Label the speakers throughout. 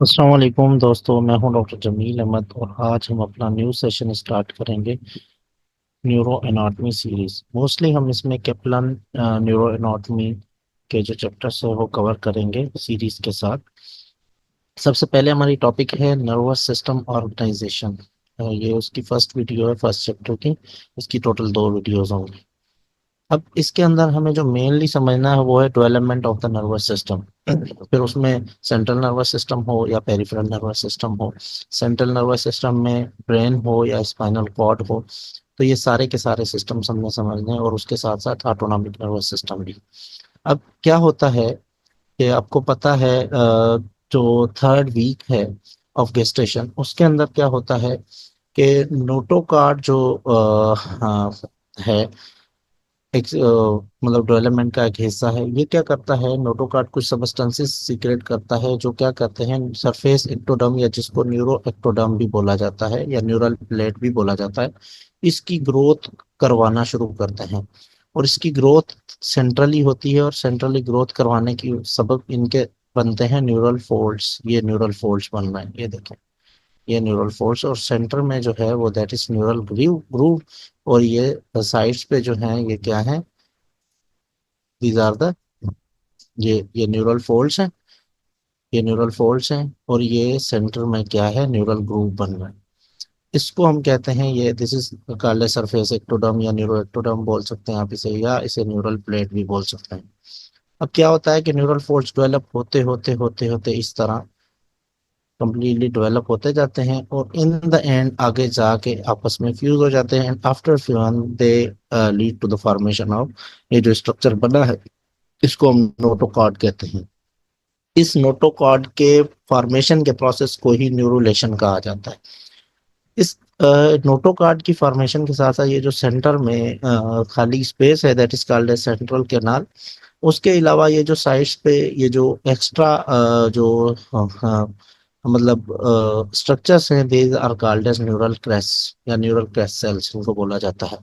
Speaker 1: अस्सलाम वालेकुम दोस्तों, मैं हूं डॉक्टर जमील अहमद और आज हम अपना न्यू सेशन स्टार्ट करेंगे न्यूरो एनाटमी सीरीज। मोस्टली हम इसमें केपलन न्यूरो एनाटमी के जो चैप्टर्स है वो कवर करेंगे सीरीज के साथ। सबसे पहले हमारी टॉपिक है नर्वस सिस्टम ऑर्गेनाइजेशन। ये उसकी फर्स्ट वीडियो है, फर्स्ट चैप्टर की। इसकी टोटल दो वीडियोज होंगी। अब इसके अंदर हमें जो मेनली समझना है वो है development of the nervous system. फिर उसमें सेंट्रल नर्वस सिस्टम हो या पेरिफेरल नर्वस सिस्टम हो, सेंट्रल नर्वस सिस्टम में ब्रेन हो या स्पाइनल कॉर्ड हो, तो ये सारे के सारे सिस्टम्स हमने समझने हैं और उसके साथ साथ ऑटोनॉमिक नर्वस सिस्टम भी। अब क्या होता है कि आपको पता है जो थर्ड वीक है ऑफ गेस्टेशन उसके अंदर क्या होता है कि नोटोकॉर्ड जो हाँ, है एक मतलब डेवलपमेंट का एक हिस्सा है। ये क्या करता है, नोटोकॉर्ड कुछ सबस्टेंसेस सीक्रेट करता है जो क्या करते हैं, सरफेस एक्टोडर्म या जिसको न्यूरो एक्टोडर्म भी बोला जाता है या न्यूरल प्लेट भी बोला जाता है, इसकी ग्रोथ करवाना शुरू करते हैं। और इसकी ग्रोथ सेंट्रली होती है और सेंट्रली ग्रोथ करवाने की सबब इनके बनते हैं न्यूरल फोल्ड्स। ये न्यूरल फोल्ड्स बन रहे हैं, ये देखें, ये न्यूरल फोर्स। और सेंटर में जो है वो दैट इज न्यूरल ग्रूव। और ये साइड्स पे जो है ये क्या है, दीज आर द, ये न्यूरल फोल्ड्स हैं, ये न्यूरल फोल्ड्स हैं। और ये सेंटर में क्या है, न्यूरल ग्रूव बन रहा है। इसको हम कहते हैं, ये this is called surface ectoderm या न्यूरो एक्टोडर्म बोल सकते हैं आप इसे, या इसे न्यूरल प्लेट भी बोल सकते हैं। अब क्या होता है कि न्यूरल फोल्ड्स डेवलप होते होते होते होते इस तरह कंप्लीटली डेवलप होते जाते हैं और इन द एंड आगे जाके आपस में फ्यूज हो जाते हैं। And after fusion they lead to the formation of, ये जो स्ट्रक्चर बना है इसको हम नोटोकॉर्ड कहते हैं। इस नोटोकॉर्ड के फॉर्मेशन के प्रोसेस को ही न्यूरोलेशन कहा जाता है। इस नोटोकॉर्ड की फॉर्मेशन के साथ साथ ये जो सेंटर में खाली स्पेस है that is called as central canal. उसके अलावा ये जो साइड्स पे ये जो एक्स्ट्रा जो मतलब स्ट्रक्चर्स हैं, these are called as neural crest या न्यूरल क्रेस सेल्स इनको बोला जाता है।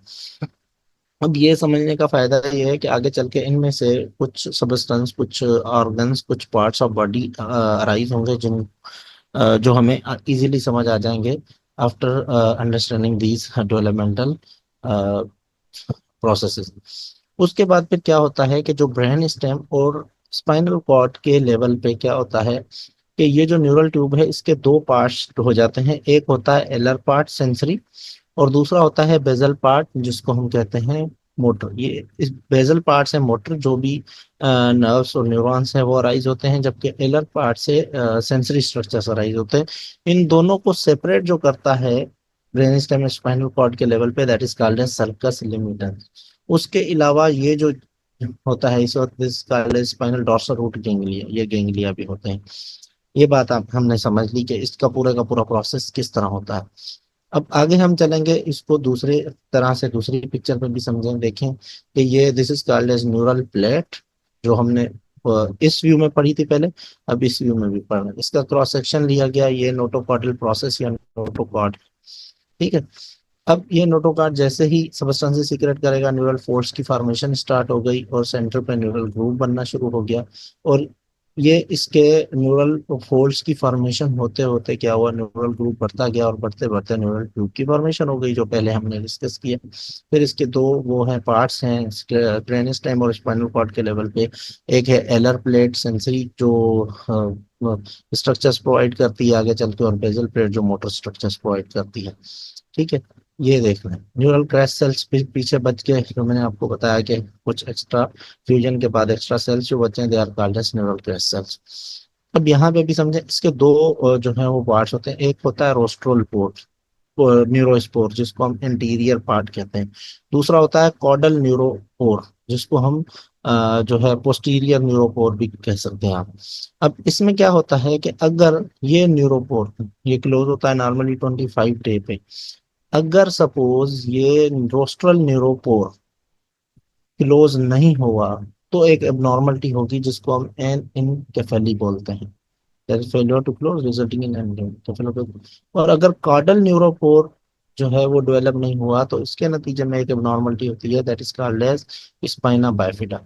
Speaker 1: अब ये समझने का फायदा ये है कि आगे चल के इनमें से कुछ सबस्टेंस, कुछ ऑर्गन्स, कुछ पार्ट्स ऑफ बॉडी अराइज होंगे जिन जो हमें इजीली समझ आ जाएंगे after understanding these developmental processes. उसके बाद फिर क्या होता है कि जो ब्रेन स्टेम और स्पाइनल कॉर्ड के लेवल पे क्या होता है कि ये जो न्यूरल ट्यूब है इसके दो पार्ट्स हो जाते हैं। एक होता है एलर पार्ट सेंसरी, और दूसरा होता है बेजल पार्ट जिसको हम कहते हैं मोटर। ये इस बेजल पार्ट से मोटर जो भी नर्व्स और न्यूरॉन्स हैं वो अराइज होते हैं, जबकि एलर पार्ट से सेंसरी स्ट्रक्चर्स अराइज होते हैं। इन दोनों को सेपरेट जो करता है ब्रेन स्टेम स्पाइनल कॉर्ड के लेवल पे that is called as sulcus limitans. उसके अलावा ये जो होता है इस वक्त this called as spinal dorsal root ganglia, ये गेंगलिया भी होते हैं। ये बात आप हमने समझ ली कि इसका पूरा का पूरा प्रोसेस किस तरह होता है। अब आगे हम चलेंगे, इसको दूसरे तरह से दूसरी पिक्चर पे भी समझें, देखें कि ये this is called as neural plate, जो हमने इस व्यू में पढ़ी थी पहले। अब इस व्यू में भी पढ़ना, इसका क्रॉस सेक्शन लिया गया, ये नोटोकॉर्डल प्रोसेस या नोटोकॉर्ड। ठीक है। अब ये नोटोकॉर्ड जैसे ही सबस्टेंस सीक्रेट करेगा, न्यूरल फोर्स की फॉर्मेशन स्टार्ट हो गई और सेंटर पे न्यूरल ग्रूव बनना शुरू हो गया। और ये इसके न्यूरल फोल्ड्स की फॉर्मेशन होते होते क्या हुआ, न्यूरल ग्रुप बढ़ता गया और बढ़ते बढ़ते न्यूरल ट्यूब की फॉर्मेशन हो गई, जो पहले हमने डिस्कस किया। फिर इसके दो वो हैं पार्ट्स हैं ब्रेन स्टेम और स्पाइनल कॉर्ड के लेवल पे। एक है एलर प्लेट सेंसरी जो स्ट्रक्चर्स प्रोवाइड करती है आगे चल के, और बेजल प्लेट जो मोटर स्ट्रक्चर्स प्रोवाइड करती है। ठीक है। ये देख लें, न्यूरल क्रैश सेल्स पीछे बच गए, जो मैंने आपको बताया कि कुछ एक्स्ट्रा फ्यूजन के बाद एक्स्ट्रा सेल्स जो बचे हैं they are called as neural crest cells. अब यहाँ पे भी समझें, इसके दो जो है वो पार्ट्स होते हैं। एक होता है रोस्ट्रल पोर्ट न्यूरोस्पोर जिसको हम इंटीरियर पार्ट कहते हैं। दूसरा होता है कॉडल न्यूरोपोर जिसको हम जो है पोस्टीरियर न्यूरोपोर भी कह सकते हैं आप। अब इसमें क्या होता है कि अगर ये न्यूरोपोर ये क्लोज होता है नॉर्मली 25 डे पे, अगर सपोज ये रोस्ट्रल न्यूरोपोर क्लोज नहीं हुआ तो एक एबनॉर्मलिटी होगी जिसको हम एन इनकेफेली बोलते हैं, that is failure to close resulting in encephalopathy. और अगर कॉर्डल न्यूरोपोर जो है वो डेवलप नहीं हुआ तो इसके नतीजे में एक एबनॉर्मलिटी होती है that is called as spina bifida.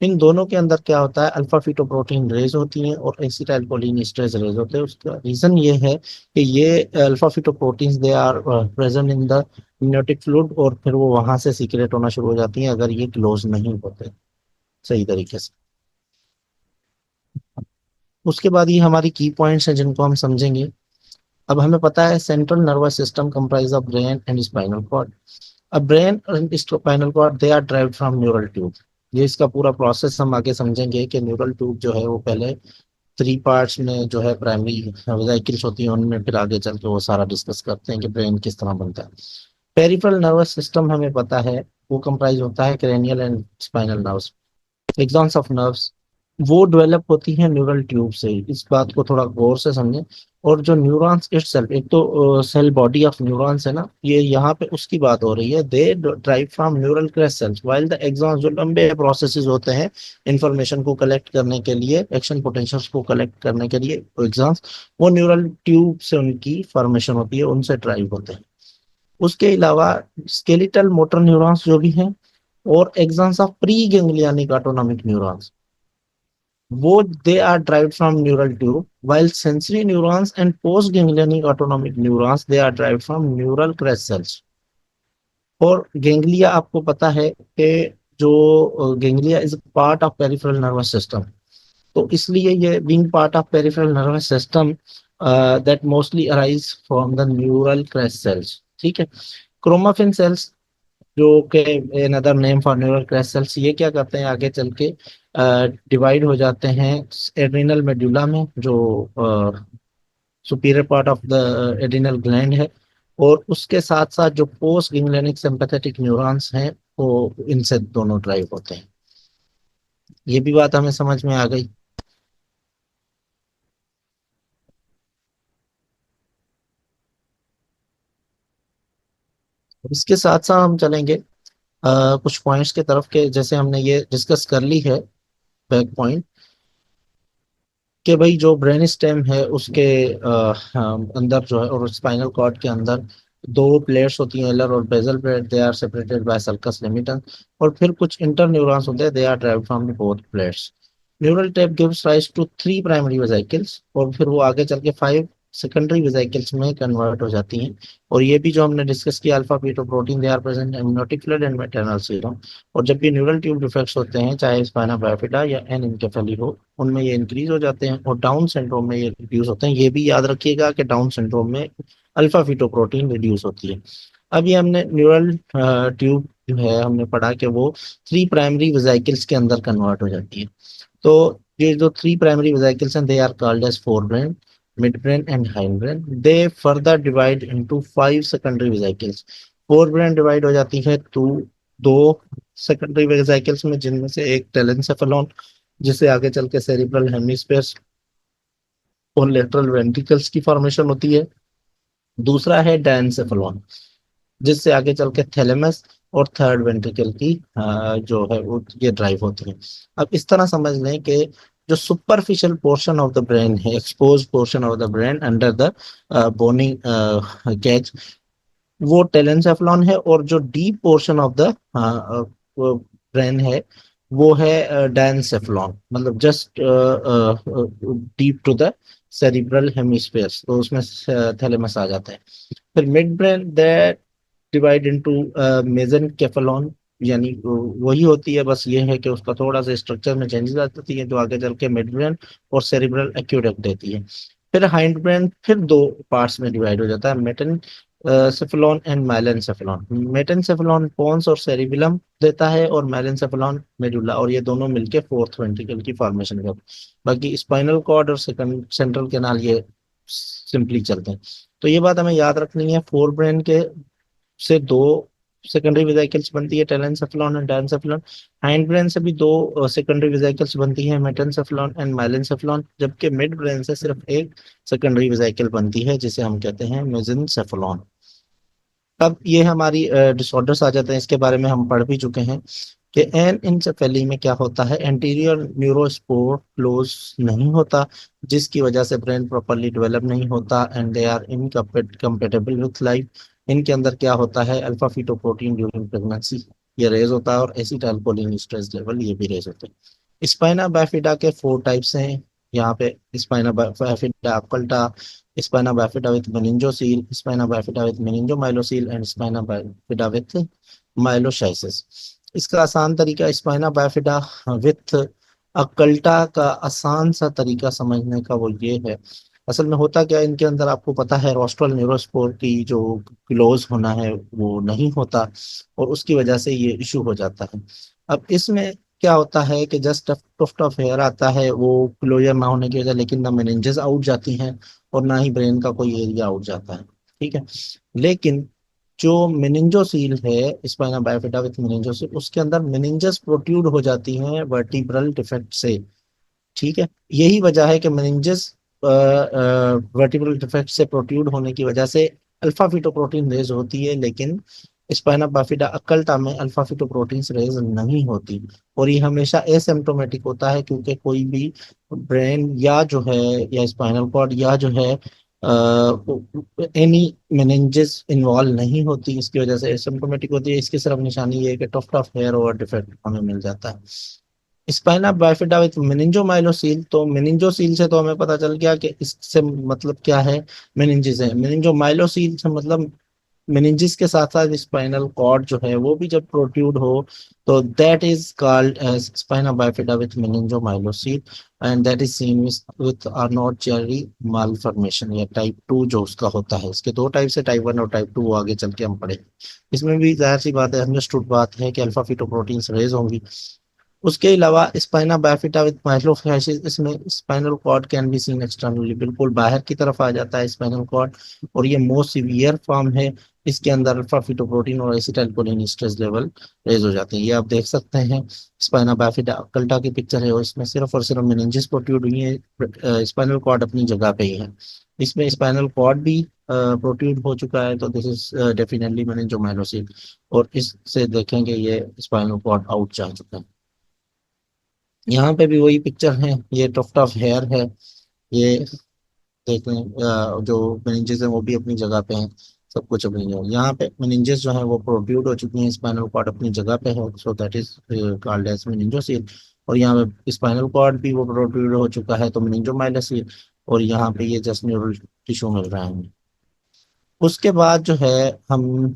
Speaker 1: इन दोनों के अंदर क्या होता है, अल्फा फीटोप्रोटीन रेज होती हैं और एसिटाइल कोलिन ईस्टरेज रेज होते हैं। उसका रीजन ये है कि ये alpha fetoproteins they are present in the amniotic fluid, और फिर वो वहां से सीक्रेट होना शुरू हो जाती हैं अगर ये क्लोज नहीं होते सही तरीके से। उसके बाद ये हमारी की पॉइंट्स हैं जिनको हम समझेंगे। अब हमें पता है central nervous system comprise of brain and spinal cord. अब brain and spinal cord they are derived from neural tube. ये इसका पूरा प्रोसेस हम आगे समझेंगे कि न्यूरल ट्यूब जो है वो पहले थ्री पार्ट्स में जो है प्राइमरी वेसिकल्स होती हैं उनमें, फिर आगे चल के वो सारा डिस्कस करते हैं कि ब्रेन किस तरह बनता है। पेरिफेरल नर्वस सिस्टम हमें पता है वो कंप्राइज होता है cranial and spinal nerves, axons of nerves. वो डेवलप होती है न्यूरल ट्यूब से, इस बात को थोड़ा गौर से समझें। और जो न्यूरॉन्स इटसेल्फ, एक तो सेल बॉडी ऑफ न्यूरॉन्स है ना, ये यहाँ पे उसकी बात हो रही है। They derive from neural crest cells while the axons, जो लंबे प्रोसेसेस होते हैं इंफॉर्मेशन को कलेक्ट करने के लिए, एक्शन पोटेंशियल्स को कलेक्ट करने के लिए, एक्सॉन्स वो न्यूरल ट्यूब से उनकी फॉर्मेशन होती है, उनसे ड्राइव होते हैं। उसके अलावा स्केलेटल मोटर न्यूरॉन्स जो भी हैं, और axons of preganglionic autonomic neurons, वो they are derived from neural tube, while sensory neurons and postganglionic autonomic neurons they are derived from neural crest cells। और गैंग्लिया आपको पता है कि जो ganglia is part of peripheral nervous system, तो इसलिए ये being part of peripheral nervous system that mostly arise from the neural crest cells. ठीक है। क्रोमाफिन सेल्स जो के another name for neural crest cells, ये क्या करते हैं आगे चल के डिवाइड हो जाते हैं एड्रिनल मेडुला में, जो superior part of the adrenal gland है। और उसके साथ साथ जो पोस्ट गिंग्लेनिक सिंपैथेटिक न्यूरॉन्स हैं वो इनसे दोनों ड्राइव होते हैं। ये भी बात हमें समझ में आ गई। इसके साथ साथ हम चलेंगे कुछ पॉइंट्स के तरफ के, जैसे हमने ये डिस्कस कर ली है बैक पॉइंट, कि भाई जो ब्रेन स्टेम है उसके अंदर जो है, और स्पाइनल कॉर्ड के अंदर दो प्लेट्स होती हैं, एलर और basal plate, they are separated by sulcus limitans. और फिर कुछ इंटर न्यूरॉन्स होते हैं, they are derived from both plates. Neural tube gives rise to three primary vesicles, और फिर वो आगे चल के फाइव सेकेंडरी वेसिकल्स में कन्वर्ट हो जाती हैं। और ये भी जो हमने डिस्कस किया, alpha fetoprotein they are present in amniotic fluid and maternal serum. और जब भी न्यूरल ट्यूब डिफेक्ट्स होते हैं, चाहे स्पाइना बाइफिडा या एन इनकेफेली हो, उनमें ये इंक्रीज हो जाते हैं, और डाउन सिंड्रोम में ये रिड्यूस होते हैं। ये भी याद रखिएगा कि डाउन सिंड्रोम में अल्फा फीटोप्रोटीन रिड्यूस होती है। अब ये हमने न्यूरल ट्यूब जो है हमने पढ़ा कि वो थ्री प्राइमरी वेसिकल्स के अंदर कन्वर्ट हो जाती है। तो ये जो थ्री प्राइमरी वेसिकल्स हैं, they are called as forebrain, midbrain and hindbrain. They further divide into five secondary vesicles. Forebrain डिवाइड हो जाती है तो दो सेकेंडरी वेसिकल्स में, जिनमें से एक टेलेंसेफेलॉन, जिससे आगे चल के सेरिब्रल हेमिस्फीयर और लेटरल वेंट्रिकल्स की फॉर्मेशन होती है। दूसरा है डायंसेफेलॉन, जिससे आगे चल के थैलेमस और थर्ड वेंट्रिकल की जो है वो ये ड्राइव होती है। अब इस तरह समझ लें कि जो superficial portion of the brain है, expose portion of the brain under the bony cage, वो टेलेंसेफलॉन है। और जो deep portion of the brain है वो है डायंसेफलॉन, मतलब just deep to the cerebral hemispheres, तो उसमें थैलेमस आ जाता है। फिर mid brain that divide into mesencephalon, यानी वही होती है, बस ये है कि उसका थोड़ा सा स्ट्रक्चर में चेंजेस आ जाती है, जो आगे चल के मिड ब्रेन और सेरिब्रल एक्यूडेक्ट देती है। फिर हाइंड ब्रेन फिर दो पार्ट्स में डिवाइड हो जाता है, मेटन सेफेलॉन एंड माइलेनसेफेलॉन। मेटेनसेफेलॉन पोन्स और सेरिबेलम देता है, और माइलेनसेफेलॉन मेडुला, और ये दोनों मिलके फोर्थ वेंट्रिकल की फॉर्मेशन करते हैं। बाकी स्पाइनल कॉर्ड और सेंट्रल कैनाल ये सिंपली चलते हैं। तो ये बात हमें याद रखनी है, फोर ब्रेन के से दो सेकेंडरी वेसिकल्स बनती है, टेलेंसेफेलॉन एंड डायंसेफेलॉन। हाइंड ब्रेन से भी दो सेकेंडरी वेसिकल्स बनती है, मेटेनसेफेलॉन एंड माइलेनसेफेलॉन। जबकि मिड ब्रेन से सिर्फ एक सेकेंडरी वेसिकल बनती है, जिसे हम कहते हैं मेसेनसेफेलॉन। अब ये हमारी डिसऑर्डर्स आ जाते हैं, इसके बारे में हम पढ़ भी चुके हैं कि एन इंसेफेली में क्या होता है, एंटीरियर न्यूरोस्पोर क्लोज नहीं होता, जिसकी वजह से ब्रेन प्रॉपरली डेवलप नहीं होता, and they are incompatible with life. इनके अंदर क्या होता है, अल्फा फीटोप्रोटीन ड्यूरिंग प्रेगनेंसी ये रेज होता है, और एसिटाइलकोलिन स्ट्रेस लेवल ये भी रेज होते हैं। स्पाइना बाइफिडा के 4 टाइप्स हैं यहाँ पे। Spina bifida occulta, spina bifida with meningocele, spina bifida with meningomyelocele and spina bifida with myeloschisis. इसका आसान तरीका, स्पाइना बाइफिडा विथ अक्कल्टा का आसान सा तरीका समझने का वो ये है, असल में होता क्या है इनके अंदर आपको पता है, रोस्ट्रल न्यूरोस्पोर की जो क्लोज होना है वो नहीं होता, और उसकी वजह से ये इशू हो जाता है। अब इसमें क्या होता है कि जस्ट टुफ्ट ऑफ हेयर आता है वो क्लोजर ना होने की वजह, लेकिन ना मेनिंजेस आउट जाती हैं और ना ही ब्रेन का कोई एरिया आउट जाता है। ठीक है। लेकिन जो मेनिंजोसील है, स्पाइना बाइफिडा विथ मेनिंजोसील, उसके अंदर मेनिंजेस प्रोट्रूड हो जाती हैं वर्टिब्रल डिफेक्ट से। ठीक है। यही वजह है कि मेनिंजेस वर्टिब्रल डिफेक्ट से प्रोट्रूड होने की वजह से अल्फा फीटोप्रोटीन रेज होती है, लेकिन स्पाइना बाफिडा अक्कल्टा में अल्फा फीटोप्रोटीन रेज नहीं होती। और ये हमेशा एसिम्प्टोमेटिक होता है, क्योंकि कोई भी ब्रेन या जो है या स्पाइनल कॉर्ड या जो है एनी मेनिंजेस इन्वॉल्व नहीं होती, इसकी वजह से एसिम्प्टोमेटिक होती है। इसकी सिर्फ निशानी ये है कि tuft of hair over defect हमें मिल जाता है। स्पाइना बाइफिडा विथ मेनिंजोमाइलोसील, तो मेनिंजोसील से तो हमें पता चल गया कि इससे मतलब क्या है, मेनिंजिस है। मेनिंजोमाइलोसील से मतलब मेनिंजिस के साथ साथ स्पाइनल कॉर्ड जो है वो भी जब प्रोट्रूड हो, तो that is called as spina bifida with meningomyelocele, and that is seen with Arnold Chiari malformation, या टाइप 2 जो उसका होता है। इसके 2 टाइप्स है, टाइप 1 और टाइप 2, आगे चल के हम पढ़ेंगे। इसमें भी जाहिर सी बात है, अंडरस्टूड बात है कि अल्फा फीटोप्रोटीन रेज होंगी। उसके अलावा स्पाइना बाइफिटा विद माइलोफैसिस, इसमें spinal cord can be seen externally, बिल्कुल बाहर की तरफ आ जाता है स्पाइनल कॉर्ड, और ये मोस्ट सीवियर फॉर्म है। इसके अंदर अल्फा फिटोप्रोटीन और एसिटाइलकोलिन स्ट्रेस लेवल रेज हो जाते हैं। ये आप देख सकते हैं, स्पाइना बाइफिटा अक्कल्टा की पिक्चर है, और इसमें सिर्फ और सिर्फ मेनिंजेस प्रोट्रूड हुई है, स्पाइनल कॉर्ड अपनी जगह पे ही है। इसमें स्पाइनल कॉर्ड भी प्रोट्रूड हो चुका है, तो दिस इज डेफिनेटली मेनिंजोमाइलोसिस, और इससे देखेंगे ये स्पाइनल कॉर्ड आउट जा चुका है। यहाँ पे भी वही पिक्चर है, ये टफ्ट ऑफ हेयर है, ये देख लें, जो मेनिंजेस है वो भी अपनी जगह पे हैं, सब कुछ अपनी जगह। यहाँ पे मेनिंजेस जो है वो प्रोट्रूड हो चुकी हैं, स्पाइनल कॉर्ड अपनी जगह पे है, so that is called as meningocele. और यहाँ पे स्पाइनल कॉर्ड भी वो प्रोट्रूड हो चुका है, तो मेनिंजोमाइलोसील। और यहाँ पे ये जस्ट न्यूरल टिश्यू मिल रहा है हमें। उसके बाद जो है हम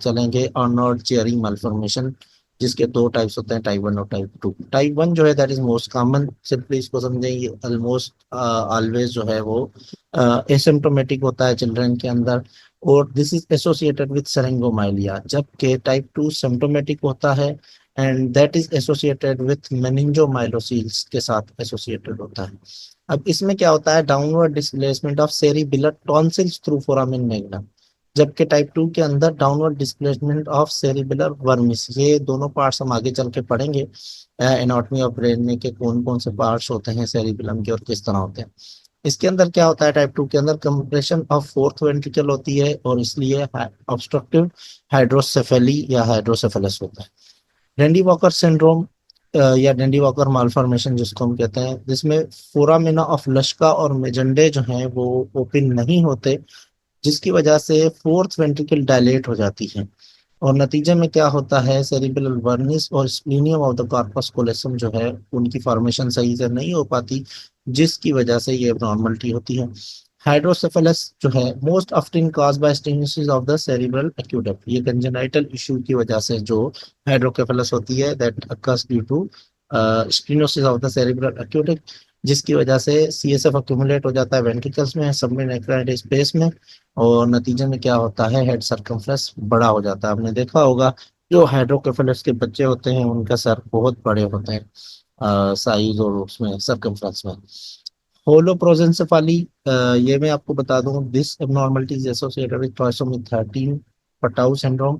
Speaker 1: चलेंगे अर्नोल्ड चियरी मालफॉर्मेशन, जिसके 2 टाइप्स होते हैं, टाइप 1 और टाइप 2। टाइप 1 जो है that is most common, simply इसको समझें, ये ऑलमोस्ट ऑलवेज जो है वो एसिम्प्टोमेटिक होता है चिल्ड्रन के अंदर, और this is associated with syringomyelia. जबकि टाइप 2 सिम्प्टोमेटिक होता है, and that is associated with meningomyelocele के साथ एसोसिएटेड होता है। अब इसमें क्या होता है, downward displacement of cerebellar tonsils through foramen Magna, जबकि टाइप 2 के अंदर downward displacement of cerebellar vermis. ये दोनों पार्ट्स हम आगे चल के पढ़ेंगे एनाटॉमी ऑफ ब्रेन में, कि कौन कौन से पार्ट्स होते हैं सेरिबेलम के और किस तरह होते हैं। इसके अंदर क्या होता है, टाइप 2 के अंदर कंप्रेशन ऑफ फोर्थ वेंट्रिकल होती है, और इसलिए ऑब्स्ट्रक्टिव हाइड्रोसेफेली या हाइड्रोसेफेलस होता है। डेंडी वॉकर सिंड्रोम या डेंडी वॉकर मालफॉर्मेशन जिसको हम कहते हैं, जिसमें फोरामिना ऑफ लश्का और मेजेंडे जो हैं वो ओपन नहीं होते, जिसकी वजह से फोर्थ वेंट्रिकल डायलेट हो जाती है, और नतीजे में क्या होता है, सेरिब्रल वर्निस और स्प्लीनियम ऑफ द कॉर्पस कोलोसम जो है उनकी फॉर्मेशन सही से नहीं हो पाती, जिसकी वजह से ये एबनॉर्मलिटी होती है। हाइड्रोसेफेलस जो है most often cause by stenosis of the cerebral aqueduct, ये कंजेनाइटल इशू की वजह से जो हाइड्रोकेफेलस होती है, that occurs due to stenosis of the cerebral aqueduct, जिसकी वजह से सीएसएफ अक्यूमुलेट हो जाता है वेंट्रिकल्स में, सबमिनेफ्राइड स्पेस में, और नतीजे में क्या होता है, हेड सर्कमफ्लेक्स बड़ा हो जाता है। आपने देखा होगा जो हाइड्रोकेफेलस के बच्चे होते हैं उनका सर बहुत बड़े होते हैं साइज और उसमें सर्कमफ्लेक्स में। होलोप्रोजेंसेफाली, ये मैं आपको बता दूं, this abnormality is associated with trisomy 13 Patau syndrome,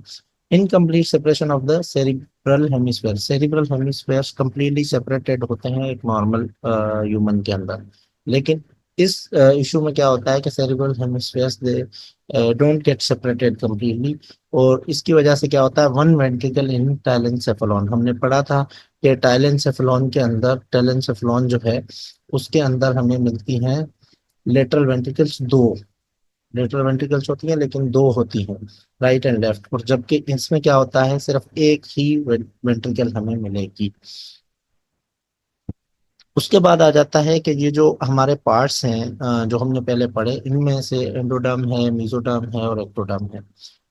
Speaker 1: incomplete separation of the cerebral hemisphere. Cerebral hemispheres completely separated होते हैं एक नॉर्मल ह्यूमन के अंदर, लेकिन इस इशू में क्या होता है कि cerebral hemispheres they don't get separated completely, और इसकी वजह से क्या होता है, वन वेंट्रिकल इन टाइलेंसेफेलॉन, हमने पढ़ा था कि टाइलेंसेफेलॉन के अंदर, टाइलेंसेफेलॉन जो है उसके अंदर हमें मिलती हैं लेटरल वेंट्रिकल्स, दो लेटरल वेंट्रिकल्स होती हैं, लेकिन दो होती हैं, राइट एंड लेफ्ट, और जबकि इसमें क्या होता है, सिर्फ एक ही वेंट्रिकल हमें मिलेगी। उसके बाद आ जाता है कि ये जो हमारे पार्ट्स हैं जो हमने पहले पढ़े, इनमें से एंडोडर्म है, मेसोडर्म है और एक्टोडर्म है।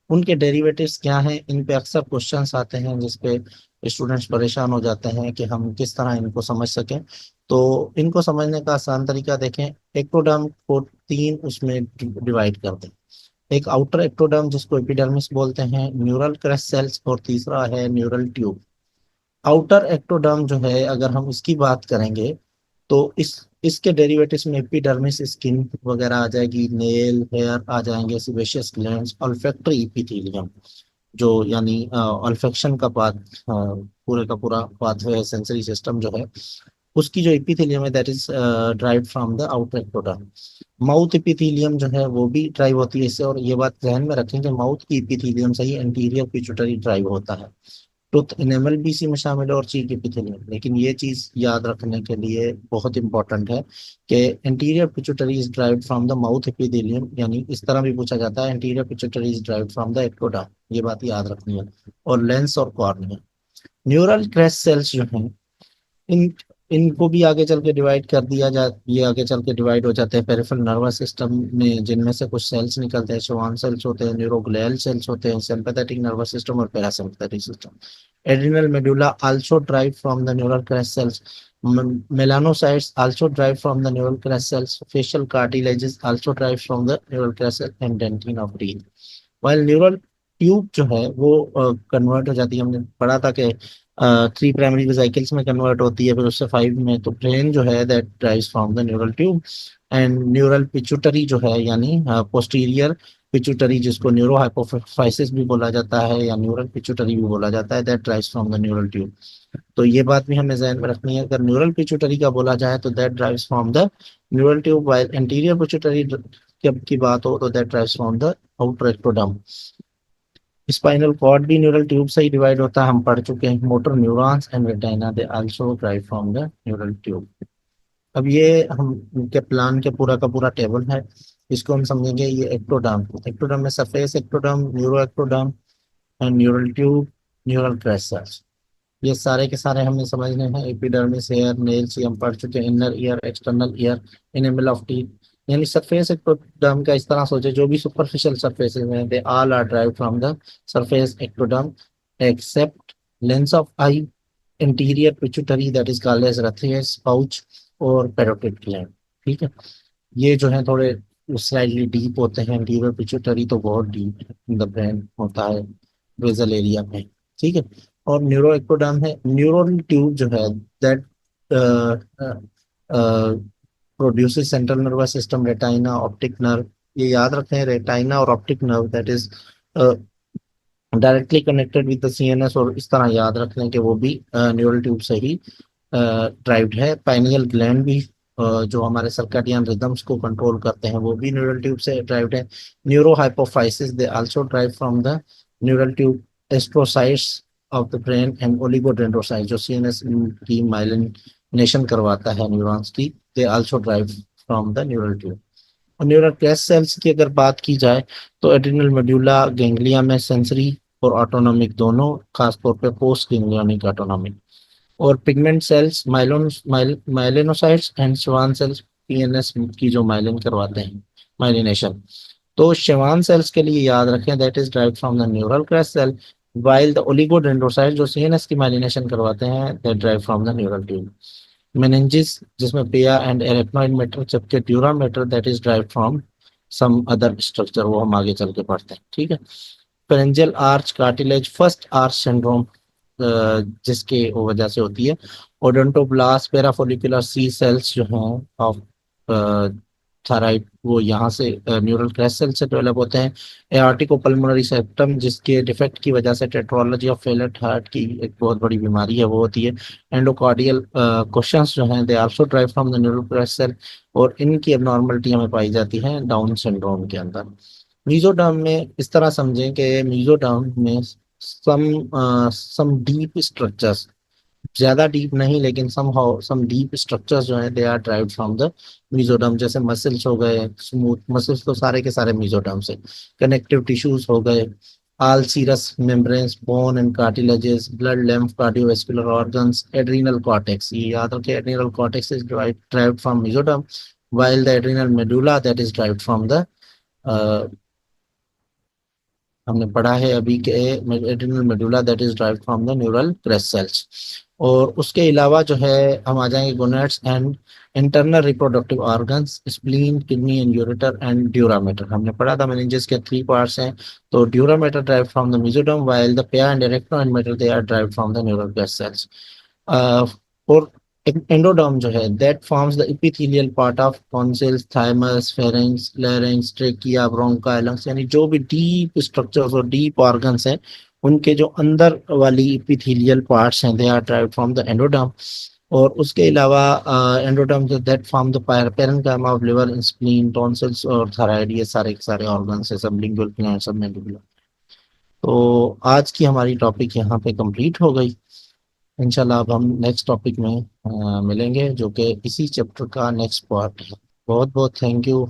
Speaker 1: उनके डेरिवेटिव्स क्या हैं, इन पे अक्सर क्वेश्चंस आते हैं जिसपे स्टूडेंट्स परेशान हो जाते हैं कि हम किस तरह इनको समझ सकें। तो इनको समझने का आसान तरीका देखें। एक्टोडर्म को तीन उसमें डिवाइड कर दें। एक आउटर एक्टोडर्म जिसको एपिडर्मिस बोलते हैं, न्यूरल क्रस्ट सेल्स, और तीसरा है न्यूरल ट्यूब। आउटर एक्टोडर्म जो है, अगर हम इसकी बात करेंगे तो इसके डेरिवेटिव्स में एपिडर्मिस स्किन वगैरह आ जाएगी, नेल हेयर आ जाएंगे, सिबेशियस ग्लैंड्स, ऑल्फैक्टरी एपिथेलियम जो यानी ऑल्फेक्शन का पाथ, पूरे का पूरा पाथवे है, सेंसरी सिस्टम जो है उसकी जो एपिथेलियम है, that is derive from the outer ectoderm. Mouth epithelium जो है वो भी ड्राइव होती है इससे, और ये बात ध्यान में रखें कि माउथ की एपिथेलियम से ही एंटीरियर पिट्यूटरी ड्राइव होता है। टूथ इनेमल भी इसी में शामिल है और चीक एपिथेलियम। लेकिन ये चीज याद रखने के लिए बहुत इंपॉर्टेंट है कि anterior pituitary is derived from the mouth epithelium, यानी इस तरह भी पूछा जाता है anterior pituitary is derived from the ectoderm. ये बात याद रखनी है। और लेंस और कॉर्निया, न्यूरल क्रेस्ट सेल्स जो हैं, इन इनको भी आगे चल के डिवाइड कर दिया जा ये आगे चल के डिवाइड हो जाते हैं पेरिफेरल नर्वस सिस्टम में, जिनमें से कुछ सेल्स निकलते हैं, श्वान सेल्स होते हैं, न्यूरोग्लियल सेल्स होते हैं, सिंपैथेटिक नर्वस सिस्टम और parasympathetic system. Adrenal medulla also derive from the neural crest cells. melanocytes also derived from the neural crest cells. Facial cartilages also derived from the neural crest cell and dentin of teeth. While neural tube जो है वो convert हो जाती है, हमने पढ़ा था कि थ्री प्राइमरी वेसिकल्स में कन्वर्ट होती है, फिर उससे फाइव में। तो ब्रेन जो है that derives from the neural tube. And neural pituitary जो है, यानी पोस्टीरियर पिट्यूटरी, जिसको न्यूरो हाइपोफाइसिस भी बोला जाता है या न्यूरल पिट्यूटरी भी बोला जाता है, that derives from the neural tube. तो ये बात भी हमें ध्यान में रखनी है, अगर न्यूरल पिट्यूटरी का बोला जाए तो that derives from the neural tube, while anterior pituitary की बात हो तो that derives from the outer ectoderm. Spinal cord भी न्यूरल ट्यूब से ही डिवाइड होता है, हम पढ़ चुके हैं। Motor neurons and retina they also derive from the neural tube. अब ये हम के प्लान के पूरा का पूरा टेबल है, इसको हम समझेंगे। ये एक्टोडर्म, एक्टोडर्म में surface ectoderm, neuro ectoderm and neural tube, neural crest, ये सारे के सारे हमें समझने हैं। एपिडर्मिस, हेयर, नेल्स ये हम पढ़ चुके हैं। Inner ear, external ear, enamel of teeth, यानी सरफेस एक्टोडर्म का इस तरह सोचे, जो भी सुपरफिशियल सरफेसेस हैं they all are derive from the surface ectoderm except lens of eye, interior pituitary that is called as Rathke's pouch, और parotid gland. ठीक है, ये जो है थोड़े स्लाइटली डीप होते हैं। इंटीरियर पिट्यूटरी तो बहुत डीप इन द ब्रेन होता है, बेसल एरिया में। ठीक है, और न्यूरो एक्टोडर्म है। न्यूरल ट्यूब जो है that produces central nervous system, retina, optic nerve. ये याद रखें, रेटाइना और optic nerve that is directly connected with the CNS, और इस तरह याद रख लें कि वो भी न्यूरल ट्यूब से ही ड्राइव्ड है। पाइनियल ग्लैंड भी जो हमारे सर्काडियन रिदम्स को कंट्रोल करते हैं वो भी न्यूरल ट्यूब से ड्राइव्ड है। Neurohypophysis they also derive from the neural tube. Astrocytes of the brain and oligodendrocyte जो सीएनएस की माइलिनेशन करवाता है न्यूरॉन्स की, they also derive from the neural tube. और न्यूरल क्रेस्ट सेल्स की अगर बात की जाए तो एड्रिनल मेडुला गैंग्लिया में सेंसरी और ऑटोनॉमिक दोनों, खासतौर पे पोस्ट गैंग्लियोनिक ऑटोनॉमिक। और pigment cells, melanocytes and Schwann cells, PNS की जो माइलिन करवाते हैं, माइलिनेशन। तो श्वान सेल्स के लिए याद रखें that is derive from the neural crest cell, while the oligodendrocyte जो सीएनएस की माइलिनेशन करवाते हैं that derive from the neural tube. Meninges जिसमें पिया एंड एरेक्नॉइड मैटर, जबकि dura matter that is derive from some other structure, वो हम आगे चल के पढ़ते हैं। ठीक है, pharyngeal arch cartilage, first arch syndrome जिसके वजह से होती है। ओडोंटोब्लास्ट पैराफोलिकुलर सी सेल्स जो हैं ऑफ थायराइड, वो यहाँ से न्यूरल क्रेस्ट सेल से डेवलप होते हैं। एआर्टिको पल्मोनरी सेप्टम जिसके डिफेक्ट की वजह से टेट्रोलॉजी ऑफ फेलेट हार्ट की एक बहुत बड़ी बीमारी है वो होती है। एंडोकार्डियल क्वेश्चंस जो हैं they also derive from the neural crest cell, और इनकी एबनॉर्मलिटी हमें पाई जाती है डाउन सिंड्रोम के अंदर। मीजोडर्म में इस तरह समझें कि मीजोडर्म में सम डीप स्ट्रक्चर्स, ज्यादा डीप नहीं लेकिन सम डीप स्ट्रक्चर्स जो हैं they are derived from the mesoderm. जैसे मसल्स हो गए, स्मूथ मसल्स तो सारे के सारे मीजोडर्म से, कनेक्टिव टिश्यूज हो गए, all serous membranes, bone and cartilages, blood, lymph, cardiovascular organs, adrenal cortex. ये याद रखें, adrenal cortex is derived from mesoderm, while the adrenal medulla that is derived from the uh, हमने पढ़ा है अभी के adrenal medulla that is derived from the neural crest cells. और उसके अलावा जो है हम आ जाएंगे gonads and internal reproductive organs, spleen, kidney and ureter and dura mater. हमने पढ़ा था मेनिंजेस के 3 पार्ट्स हैं। तो dura mater derive from the mesoderm while the pia and arachnoid and mater they are derive from the neural crest cells. और endoderm जो है that forms the epithelial part of tonsils, thymus, pharynx, larynx, trachea, bronchi, lungs, यानी जो भी deep structures और deep organs हैं उनके जो अंदर वाली एपिथेलियल पार्ट्स हैं they are derived from the endoderm. और उसके अलावा endoderm that form the parenchyma of liver, spleen, tonsils और थायराइड, ये सारे के सारे ऑर्गन्स है, सबलिंगुअल, ग्लैंड, सबमैंडिबुलर। तो आज की हमारी टॉपिक यहाँ पे कंप्लीट हो गई। इंशाल्लाह अब हम नेक्स्ट टॉपिक में मिलेंगे जो कि इसी चैप्टर का नेक्स्ट पार्ट है। बहुत बहुत थैंक यू।